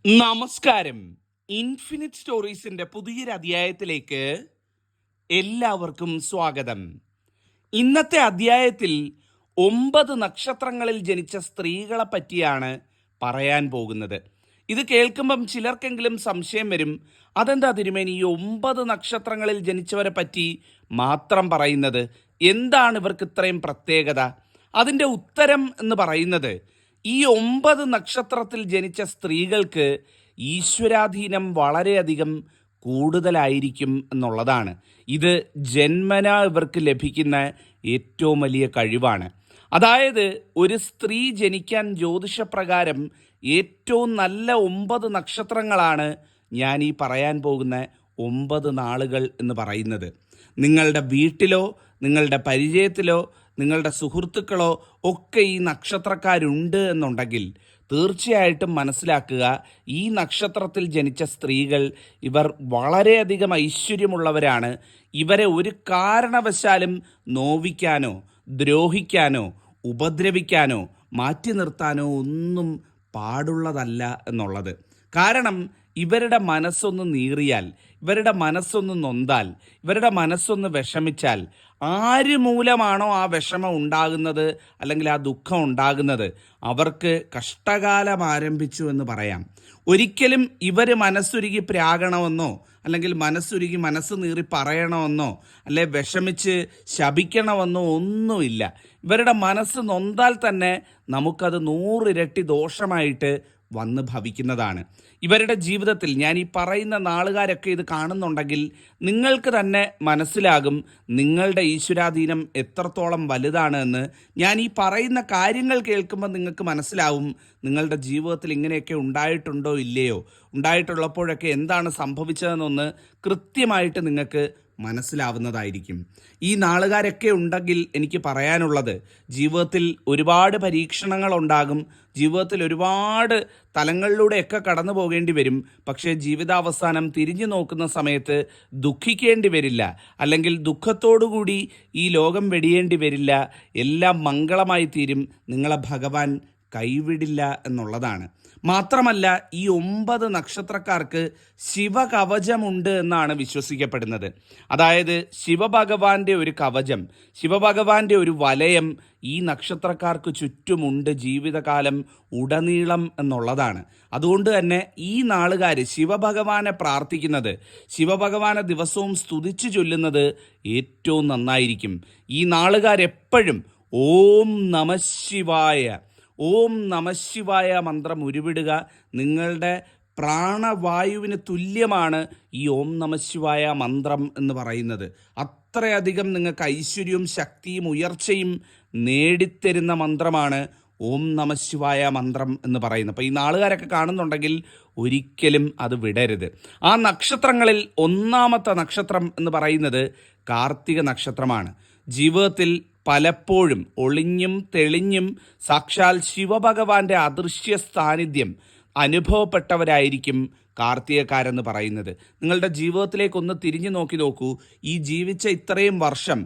നമസ്കാരം. ഇൻഫിനിറ്റ് സ്റ്റോറീസിന്റെ പുതിയൊരു അധ്യായത്തിലേക്ക് എല്ലാവർക്കും സ്വാഗതം. ഇന്നത്തെ അധ്യായത്തിൽ 9 നക്ഷത്രങ്ങളിൽ ജനിച്ച സ്ത്രീകളെ പറ്റിയാണ് പറയാൻ പോകുന്നത്. ഇത് കേൾക്കുമ്പം ചിലർക്കെങ്കിലും സംശയം വരും, അതെന്താ തിരുമേനി ഈ 9 നക്ഷത്രങ്ങളിൽ ജനിച്ചവരെ പറ്റി മാത്രം പറയുന്നത്? എന്താണ് ഇവർക്ക് ഇത്രയും പ്രത്യേകത? അതിൻ്റെ ഉത്തരം എന്ന് പറയുന്നത്, ഈ 9 നക്ഷത്രത്തിൽ ജനിച്ച സ്ത്രീകൾക്ക് ഈശ്വരാധീനം വളരെയധികം കൂടുതലായിരിക്കും എന്നുള്ളതാണ്. ഇത് ജന്മനാ ഇവർക്ക് ലഭിക്കുന്ന ഏറ്റവും വലിയ കഴിവാണ്. അതായത് ഒരു സ്ത്രീ ജനിക്കാൻ ജ്യോതിഷപ്രകാരം ഏറ്റവും നല്ല 9 നക്ഷത്രങ്ങളാണ് ഞാൻ ഈ പറയാൻ പോകുന്ന 9 നാളുകൾ എന്ന് പറയുന്നത്. നിങ്ങളുടെ വീട്ടിലോ നിങ്ങളുടെ പരിചയത്തിലോ നിങ്ങളുടെ സുഹൃത്തുക്കളോ ഒക്കെ ഈ നക്ഷത്രക്കാരുണ്ട് എന്നുണ്ടെങ്കിൽ തീർച്ചയായിട്ടും മനസ്സിലാക്കുക, ഈ നക്ഷത്രത്തിൽ ജനിച്ച സ്ത്രീകൾ ഇവർ വളരെയധികം ഐശ്വര്യമുള്ളവരാണ്. ഇവരെ ഒരു കാരണവശാലും നോവിക്കാനോ ദ്രോഹിക്കാനോ ഉപദ്രവിക്കാനോ മാറ്റി നിർത്താനോ ഒന്നും പാടുള്ളതല്ല എന്നുള്ളത്. കാരണം ഇവരുടെ മനസ്സൊന്ന് നീറിയാൽ, ഇവരുടെ മനസ്സൊന്ന് നൊന്താൽ, ഇവരുടെ മനസ്സൊന്ന് വിഷമിച്ചാൽ, ആര് മൂലമാണോ ആ വിഷമം ഉണ്ടാകുന്നത് അല്ലെങ്കിൽ ആ ദുഃഖം ഉണ്ടാകുന്നത്, അവർക്ക് കഷ്ടകാലം ആരംഭിച്ചു എന്ന് പറയാം. ഒരിക്കലും ഇവർ മനസ്സുരുകി പ്രാകണമെന്നോ അല്ലെങ്കിൽ മനസ്സുരുകി മനസ്സ് നീറി പറയണമെന്നോ അല്ലെ വിഷമിച്ച് ശപിക്കണമെന്നോ ഒന്നുമില്ല. ഇവരുടെ മനസ്സ് നൊന്താൽ തന്നെ നമുക്കത് 100 ഇരട്ടി ദോഷമായിട്ട് വന്ന് ഭവിക്കുന്നതാണ്. ഇവരുടെ ജീവിതത്തിൽ ഞാൻ ഈ പറയുന്ന നാളുകാരൊക്കെ ഇത് കാണുന്നുണ്ടെങ്കിൽ നിങ്ങൾക്ക് തന്നെ മനസ്സിലാകും നിങ്ങളുടെ ഈശ്വരാധീനം എത്രത്തോളം വലുതാണ് എന്ന്. ഞാൻ ഈ പറയുന്ന കാര്യങ്ങൾ കേൾക്കുമ്പോൾ നിങ്ങൾക്ക് മനസ്സിലാവും നിങ്ങളുടെ ജീവിതത്തിൽ ഇങ്ങനെയൊക്കെ ഉണ്ടായിട്ടുണ്ടോ ഇല്ലയോ, ഉണ്ടായിട്ടുള്ളപ്പോഴൊക്കെ എന്താണ് സംഭവിച്ചതെന്നൊന്ന് കൃത്യമായിട്ട് നിങ്ങൾക്ക് മനസ്സിലാവുന്നതായിരിക്കും. ഈ നാളുകാരൊക്കെ ഉണ്ടെങ്കിൽ എനിക്ക് പറയാനുള്ളത്, ജീവിതത്തിൽ ഒരുപാട് പരീക്ഷണങ്ങൾ ഉണ്ടാകും, ജീവിതത്തിൽ ഒരുപാട് തലങ്ങളിലൂടെയൊക്കെ കടന്നു പോകേണ്ടി വരും. പക്ഷേ ജീവിതാവസാനം തിരിഞ്ഞു നോക്കുന്ന സമയത്ത് ദുഃഖിക്കേണ്ടി വരില്ല, അല്ലെങ്കിൽ ദുഃഖത്തോടുകൂടി ഈ ലോകം വെടിയേണ്ടി വരില്ല. എല്ലാം മംഗളമായി തീരും. നിങ്ങളെ ഭഗവാൻ കൈവിടില്ല എന്നുള്ളതാണ്. മാത്രമല്ല ഈ 9 നക്ഷത്രക്കാർക്ക് ശിവകവചമുണ്ട് എന്നാണ് വിശ്വസിക്കപ്പെടുന്നത്. അതായത് ശിവഭഗവാന്റെ ഒരു കവചം, ശിവഭഗവാന്റെ ഒരു വലയം ഈ നക്ഷത്രക്കാർക്ക് ചുറ്റുമുണ്ട് ജീവിതകാലം ഉടനീളം എന്നുള്ളതാണ്. അതുകൊണ്ട് തന്നെ ഈ നാളുകാർ ശിവഭഗവാനെ പ്രാർത്ഥിക്കുന്നത്, ശിവഭഗവാനെ ദിവസവും സ്തുതിച്ചു ചൊല്ലുന്നത് ഏറ്റവും നന്നായിരിക്കും. ഈ നാളുകാരെപ്പോഴും ഓം നമഃശിവായ, ഓം നമഃശിവായ മന്ത്രം ഉരുവിടുക. നിങ്ങളുടെ പ്രാണവായുവിന് തുല്യമാണ് ഈ ഓം നമഃശിവായ മന്ത്രം എന്ന് പറയുന്നത്. അത്രയധികം നിങ്ങൾക്ക് ഐശ്വര്യവും ശക്തിയും ഉയർച്ചയും നേടിത്തരുന്ന മന്ത്രമാണ് ഓം നമഃശിവായ മന്ത്രം എന്ന് പറയുന്നത്. അപ്പോൾ ഈ നാളുകാരൊക്കെ കാണുന്നുണ്ടെങ്കിൽ ഒരിക്കലും അത് വിടരുത്. ആ നക്ഷത്രങ്ങളിൽ 1ാമത്തെ നക്ഷത്രം എന്ന് പറയുന്നത് കാർത്തിക നക്ഷത്രമാണ്. ജീവിതത്തിൽ പലപ്പോഴും ഒളിഞ്ഞും തെളിഞ്ഞും സാക്ഷാൽ ശിവഭഗവാന്റെ അദൃശ്യ സാന്നിധ്യം അനുഭവപ്പെട്ടവരായിരിക്കും കാർത്തികക്കാരെന്ന് പറയുന്നത്. നിങ്ങളുടെ ജീവിതത്തിലേക്കൊന്ന് തിരിഞ്ഞു നോക്കൂ. ഈ ജീവിച്ച ഇത്രയും വർഷം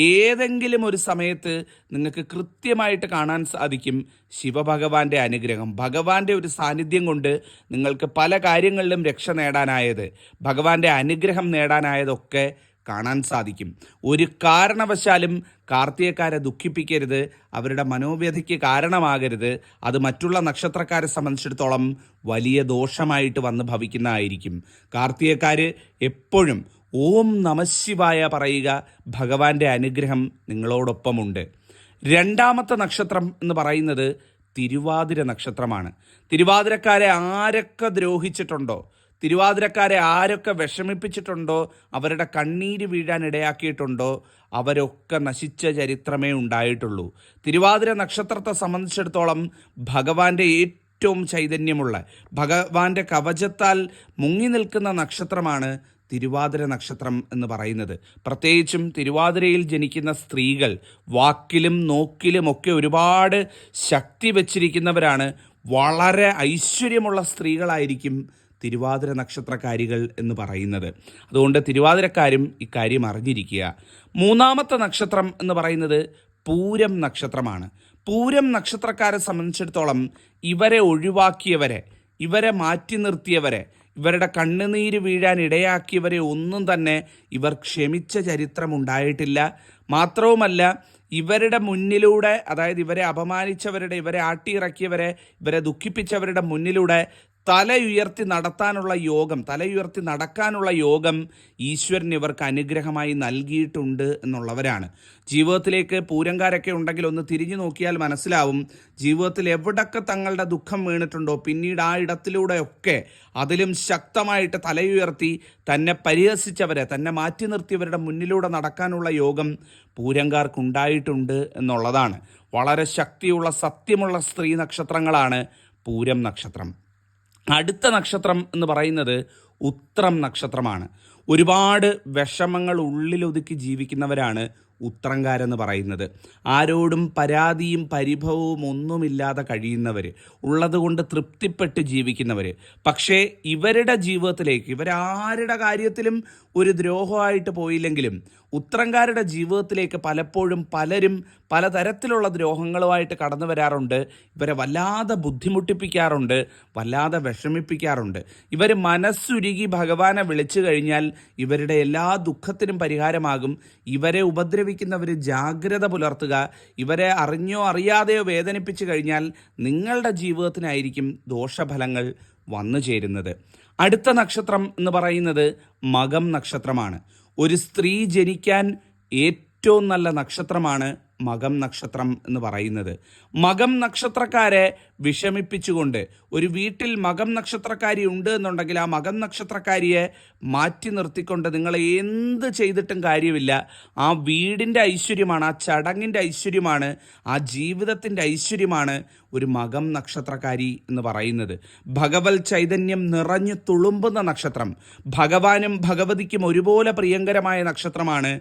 ഏതെങ്കിലും ഒരു സമയത്ത് നിങ്ങൾക്ക് കൃത്യമായിട്ട് കാണാൻ സാധിക്കും ശിവഭഗവാന്റെ അനുഗ്രഹം, ഭഗവാന്റെ ഒരു സാന്നിധ്യം കൊണ്ട് നിങ്ങൾക്ക് പല കാര്യങ്ങളിലും രക്ഷ നേടാനായത്, ഭഗവാന്റെ അനുഗ്രഹം നേടാനായതൊക്കെ കാണാൻ സാധിക്കും. ഒരു കാരണവശാലും കാർത്തികക്കാരെ ദുഃഖിപ്പിക്കരുത്, അവരുടെ മനോവ്യഥയ്ക്ക് കാരണമാകരുത്. അത് മറ്റുള്ള നക്ഷത്രക്കാരെ സംബന്ധിച്ചിടത്തോളം വലിയ ദോഷമായിട്ട് വന്ന് ഭവിക്കുന്നതായിരിക്കും. കാർത്തികക്കാർ എപ്പോഴും ഓം നമഃശിവായ പറയുക, ഭഗവാന്റെ അനുഗ്രഹം നിങ്ങളോടൊപ്പമുണ്ട്. 2ാമത്തെ നക്ഷത്രം എന്ന് പറയുന്നത് തിരുവാതിര നക്ഷത്രമാണ്. തിരുവാതിരക്കാരെ ആരൊക്കെ ദ്രോഹിച്ചിട്ടുണ്ടോ, തിരുവാതിരക്കാരെ ആരൊക്കെ വിഷമിപ്പിച്ചിട്ടുണ്ടോ, അവരുടെ കണ്ണീര് വീഴാൻ ഇടയാക്കിയിട്ടുണ്ടോ, അവരൊക്കെ നശിച്ച ചരിത്രമേ ഉണ്ടായിട്ടുള്ളൂ. തിരുവാതിര നക്ഷത്രത്തെ സംബന്ധിച്ചിടത്തോളം ഭഗവാന്റെ ഏറ്റവും ചൈതന്യമുള്ള, ഭഗവാന്റെ കവചത്താൽ മുങ്ങി നിൽക്കുന്ന നക്ഷത്രമാണ് തിരുവാതിര നക്ഷത്രം എന്ന് പറയുന്നത്. പ്രത്യേകിച്ചും തിരുവാതിരയിൽ ജനിക്കുന്ന സ്ത്രീകൾ വാക്കിലും നോക്കിലും ഒക്കെ ഒരുപാട് ശക്തി വച്ചിരിക്കുന്നവരാണ്. വളരെ ഐശ്വര്യമുള്ള സ്ത്രീകളായിരിക്കും തിരുവാതിര നക്ഷത്രക്കാരികൾ എന്ന് പറയുന്നത്. അതുകൊണ്ട് തിരുവാതിരക്കാരും ഇക്കാര്യം അറിഞ്ഞിരിക്കുക. 3ാമത്തെ നക്ഷത്രം എന്ന് പറയുന്നത് പൂരം നക്ഷത്രമാണ്. പൂരം നക്ഷത്രക്കാരെ സംബന്ധിച്ചിടത്തോളം ഇവരെ ഒഴിവാക്കിയവരെ, ഇവരെ മാറ്റി നിർത്തിയവരെ, ഇവരുടെ കണ്ണുനീര് വീഴാൻ ഇടയാക്കിയവരെ ഒന്നും തന്നെ ഇവർ ക്ഷമിച്ച ചരിത്രമുണ്ടായിട്ടില്ല. മാത്രവുമല്ല, ഇവരുടെ മുന്നിലൂടെ, അതായത് ഇവരെ അപമാനിച്ചവരുടെ, ഇവരെ ആട്ടിയിറക്കിയവരെ, ഇവരെ ദുഃഖിപ്പിച്ചവരുടെ മുന്നിലൂടെ തലയുയർത്തി നടക്കാനുള്ള യോഗം ഈശ്വരൻ ഇവർക്ക് അനുഗ്രഹമായി നൽകിയിട്ടുണ്ട് എന്നുള്ളവരാണ്. ജീവിതത്തിലേക്ക് പൂരംകാരൊക്കെ ഉണ്ടെങ്കിൽ ഒന്ന് തിരിഞ്ഞു നോക്കിയാൽ മനസ്സിലാവും, ജീവിതത്തിൽ എവിടൊക്കെ തങ്ങളുടെ ദുഃഖം വീണിട്ടുണ്ടോ പിന്നീട് ആ ഇടത്തിലൂടെയൊക്കെ അതിലും ശക്തമായിട്ട് തലയുയർത്തി തന്നെ പരിഹസിച്ചവരെ, തന്നെ മാറ്റി നിർത്തിയവരുടെ മുന്നിലൂടെ നടക്കാനുള്ള യോഗം പൂരംകാർക്കുണ്ടായിട്ടുണ്ട് എന്നുള്ളതാണ്. വളരെ ശക്തിയുള്ള സത്യമുള്ള സ്ത്രീ നക്ഷത്രങ്ങളാണ് പൂരം നക്ഷത്രം. അടുത്ത നക്ഷത്രം എന്ന് പറയുന്നത് ഉത്രം നക്ഷത്രമാണ്. ഒരുപാട് വിഷമങ്ങൾ ഉള്ളിലൊതുക്കി ജീവിക്കുന്നവരാണ് ഉത്രംകാരെന്ന് പറയുന്നത്. ആരോടും പരാതിയും പരിഭവവും ഒന്നുമില്ലാതെ കഴിയുന്നവർ, ഉള്ളതുകൊണ്ട് തൃപ്തിപ്പെട്ട് ജീവിക്കുന്നവർ. പക്ഷേ ഇവരുടെ ജീവിതത്തിലേക്ക്, ഇവരാരുടെ കാര്യത്തിലും ഒരു ദ്രോഹമായിട്ട് പോയില്ലെങ്കിലും ഉത്രംകാരുടെ ജീവിതത്തിലേക്ക് പലപ്പോഴും പലരും പലതരത്തിലുള്ള ദ്രോഹങ്ങളുമായിട്ട് കടന്നു വരാറുണ്ട്. ഇവരെ വല്ലാതെ ബുദ്ധിമുട്ടിപ്പിക്കാറുണ്ട്, വല്ലാതെ വിഷമിപ്പിക്കാറുണ്ട്. ഇവർ മനസ്സുരുകി ഭഗവാനെ വിളിച്ചു കഴിഞ്ഞാൽ ഇവരുടെ എല്ലാ ദുഃഖത്തിനും പരിഹാരമാകും. ഇവരെ ഉപദ്രവിക്കുന്നവർ ജാഗ്രത പുലർത്തുക. ഇവരെ അറിഞ്ഞോ അറിയാതെയോ വേദനിപ്പിച്ചു കഴിഞ്ഞാൽ നിങ്ങളുടെ ജീവിതത്തിനായിരിക്കും ദോഷഫലങ്ങൾ വന്നു ചേരുന്നത്. അടുത്ത നക്ഷത്രം എന്ന് പറയുന്നത് മകം നക്ഷത്രമാണ്. ഒരു സ്ത്രീ ജനിക്കാൻ ഏറ്റവും നല്ല നക്ഷത്രമാണ് മകം നക്ഷത്രം എന്ന് പറയുന്നത്. മകം നക്ഷത്രക്കാരെ വിഷമിപ്പിച്ചുകൊണ്ട്, ഒരു വീട്ടിൽ മകം നക്ഷത്രക്കാരി ഉണ്ട് എന്നുണ്ടെങ്കിൽ ആ മകം നക്ഷത്രക്കാരിയെ മാറ്റി നിർത്തിക്കൊണ്ട് നിങ്ങൾ എന്ത് ചെയ്തിട്ടും കാര്യമില്ല. ആ വീടിൻ്റെ ഐശ്വര്യമാണ്, ആ ചടങ്ങിൻ്റെ ഐശ്വര്യമാണ്, ആ ജീവിതത്തിൻ്റെ ഐശ്വര്യമാണ് ഒരു മകം നക്ഷത്രക്കാരി എന്ന് പറയുന്നത്. ഭഗവത് ചൈതന്യം നിറഞ്ഞു തുളുമ്പുന്ന നക്ഷത്രം, ഭഗവാനും ഭഗവതിക്കും ഒരുപോലെ പ്രിയങ്കരമായ നക്ഷത്രമാണ്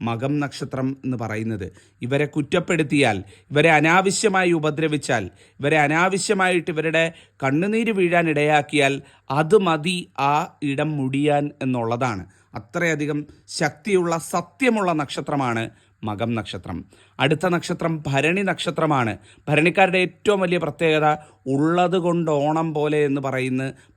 മകം നക്ഷത്രം എന്ന് പറയുന്നത്. ഇവരെ കുറ്റപ്പെടുത്തിയാൽ, ഇവരെ അനാവശ്യമായി ഉപദ്രവിച്ചാൽ, ഇവരെ അനാവശ്യമായിട്ട് ഇവരുടെ കണ്ണുനീര് വീഴാൻ ഇടയാക്കിയാൽ അത് മതി ആ ഇടം മുടിയാൻ എന്നുള്ളതാണ്. അത്രയധികം ശക്തിയുള്ള സത്യമുള്ള നക്ഷത്രമാണ് മകം നക്ഷത്രം. അടുത്ത നക്ഷത്രം ഭരണി നക്ഷത്രമാണ്. ഭരണിക്കാരുടെ ഏറ്റവും വലിയ പ്രത്യേകത ഉള്ളത് കൊണ്ട് ഓണം പോലെ എന്ന്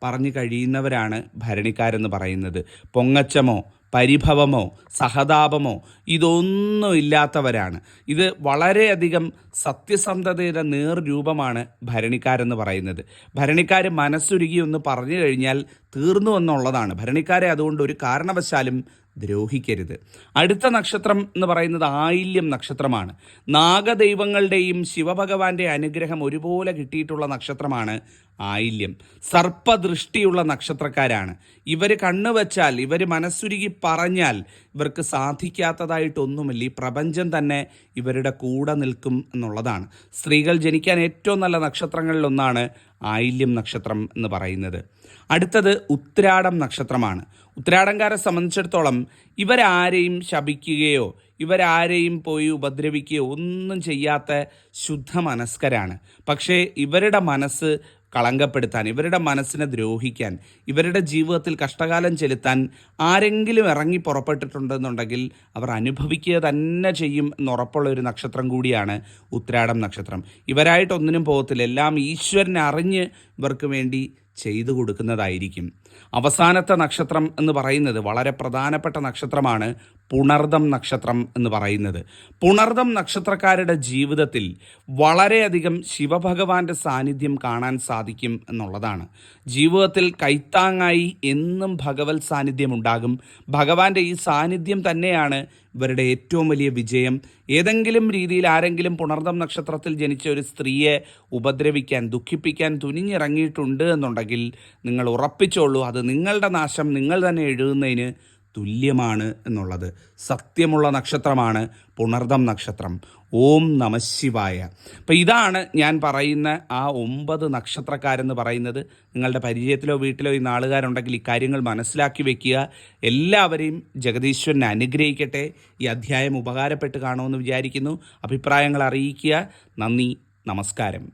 പറഞ്ഞു കഴിയുന്നവരാണ് ഭരണിക്കാരെന്ന് പറയുന്നത്. പൊങ്ങച്ചമോ പരിഭവമോ സഹതാപമോ ഇതൊന്നും ഇല്ലാത്തവരാണ്. ഇത് വളരെയധികം സത്യസന്ധതയുടെ നേർരൂപമാണ് ഭരണിക്കാരെന്ന് പറയുന്നത്. ഭരണിക്കാർ മനസ്സുരുകി ഒന്ന് പറഞ്ഞു കഴിഞ്ഞാൽ തീർന്നു എന്നുള്ളതാണ്. ഭരണിക്കാരെ അതുകൊണ്ട് ഒരു കാരണവശാലും ദ്രോഹിക്കരുത്. അടുത്ത നക്ഷത്രം എന്ന് പറയുന്നത് ആയില്യം നക്ഷത്രമാണ്. നാഗദൈവങ്ങളുടെയും ശിവഭഗവാന്റെ അനുഗ്രഹം ഒരുപോലെ കിട്ടിയിട്ടുള്ള നക്ഷത്രമാണ് ആയില്യം. സർപ്പദൃഷ്ടിയുള്ള നക്ഷത്രക്കാരാണ്. ഇവർ കണ്ണുവച്ചാൽ, ഇവർ മനസ്സുരുകി പറഞ്ഞാൽ ഇവർക്ക് സാധിക്കാത്തതായിട്ടൊന്നുമില്ല. ഈ പ്രപഞ്ചം തന്നെ ഇവരുടെ കൂടെ നിൽക്കും എന്നുള്ളതാണ്. സ്ത്രീകൾ ജനിക്കാൻ ഏറ്റവും നല്ല നക്ഷത്രങ്ങളിലൊന്നാണ് ആയില്യം നക്ഷത്രം എന്ന് പറയുന്നത്. അടുത്തത് ഉത്രാടം നക്ഷത്രമാണ്. ഉത്രാടംകാരെ സംബന്ധിച്ചിടത്തോളം ഇവരാരെയും ശപിക്കുകയോ ഇവരാരെയും പോയി ഉപദ്രവിക്കുകയോ ഒന്നും ചെയ്യാത്ത ശുദ്ധ മനസ്കരാണ്. പക്ഷേ ഇവരുടെ മനസ്സ് കളങ്കപ്പെടുത്താൻ, ഇവരുടെ മനസ്സിനെ ദ്രോഹിക്കാൻ, ഇവരുടെ ജീവിതത്തിൽ കഷ്ടകാലം ചെലുത്താൻ ആരെങ്കിലും ഇറങ്ങി പുറപ്പെട്ടിട്ടുണ്ടെന്നുണ്ടെങ്കിൽ അവർ അനുഭവിക്കുക തന്നെ ചെയ്യും എന്നുറപ്പുള്ള ഒരു നക്ഷത്രം കൂടിയാണ് ഉത്രാടം നക്ഷത്രം. ഇവരായിട്ടൊന്നിനും പോകത്തില്ല. എല്ലാം ഈശ്വരനെ അറിഞ്ഞ് ഇവർക്ക് വേണ്ടി ചെയ്തു കൊടുക്കുന്നതായിരിക്കും. അവസാനത്തെ നക്ഷത്രം എന്ന് പറയുന്നത് വളരെ പ്രധാനപ്പെട്ട നക്ഷത്രമാണ് പുണർദം നക്ഷത്രം എന്ന് പറയുന്നത്. പുണർദം നക്ഷത്രക്കാരുടെ ജീവിതത്തിൽ വളരെയധികം ശിവഭഗവാന്റെ സാന്നിധ്യം കാണാൻ സാധിക്കും എന്നുള്ളതാണ്. ജീവിതത്തിൽ കൈത്താങ്ങായി എന്നും ഭഗവത് സാന്നിധ്യം ഉണ്ടാകും. ഭഗവാന്റെ ഈ സാന്നിധ്യം തന്നെയാണ് ഇവരുടെ ഏറ്റവും വലിയ വിജയം. ഏതെങ്കിലും രീതിയിൽ ആരെങ്കിലും പുണർദം നക്ഷത്രത്തിൽ ജനിച്ച ഒരു സ്ത്രീയെ ഉപദ്രവിക്കാൻ, ദുഃഖിപ്പിക്കാൻ തുനിഞ്ഞിറങ്ങിയിട്ടുണ്ട് എന്നുണ്ടെങ്കിൽ നിങ്ങൾ ഉറപ്പിച്ചോളൂ, അത് നിങ്ങളുടെ നാശം നിങ്ങൾ തന്നെ എഴുതുന്നതിന് തുല്യമാണ് എന്നുള്ളത്. സത്യമുള്ള നക്ഷത്രമാണ് പുണർദം നക്ഷത്രം. ഓം നമഃശിവായ. അപ്പം ഇതാണ് ഞാൻ പറയുന്ന ആ 9 നക്ഷത്രക്കാരെന്ന് പറയുന്നത്. നിങ്ങളുടെ പരിചയത്തിലോ വീട്ടിലോ ഈ നാളുകാരുണ്ടെങ്കിൽ ഇക്കാര്യങ്ങൾ മനസ്സിലാക്കി വെക്കുക. എല്ലാവരെയും ജഗദീശ്വരനെ അനുഗ്രഹിക്കട്ടെ. ഈ അധ്യായം ഉപകാരപ്പെട്ട് കാണുമെന്ന് വിചാരിക്കുന്നു. അഭിപ്രായങ്ങൾ അറിയിക്കുക. നന്ദി, നമസ്കാരം.